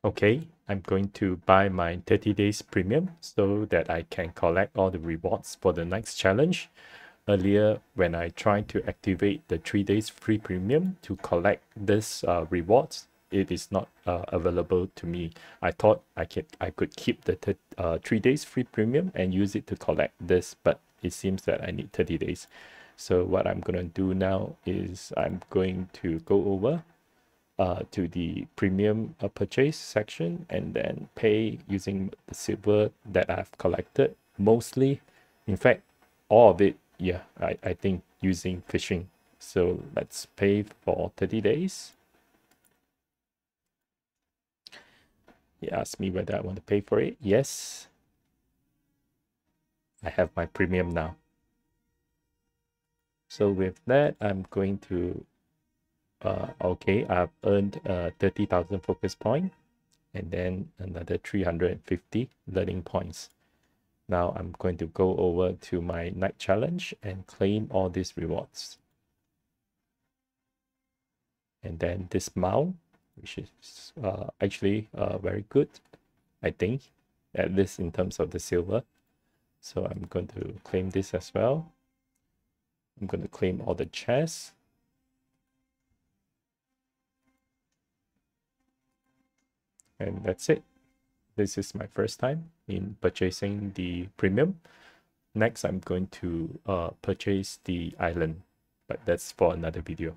Okay, I'm going to buy my 30 days premium so that I can collect all the rewards for the next challenge. Earlier, when I tried to activate the 3 days free premium to collect this rewards, it is not available to me. I thought I could keep the 3 days free premium and use it to collect this, but it seems that I need 30 days. So what I'm going to do now is I'm going to go over to the premium purchase section and then pay using the silver that I've collected. Mostly, in fact, all of it, yeah, I think using fishing. So let's pay for 30 days. He asked me whether I want to pay for it. Yes. I have my premium now. So with that, I'm going to okay, I've earned 30,000 focus point and then another 350 learning points. Now I'm going to go over to my night challenge and claim all these rewards. And then this mount, which is actually very good, I think, at least in terms of the silver. So I'm going to claim this as well. I'm going to claim all the chests. And that's it. This is my first time in purchasing the premium. Next, I'm going to purchase the island, but that's for another video.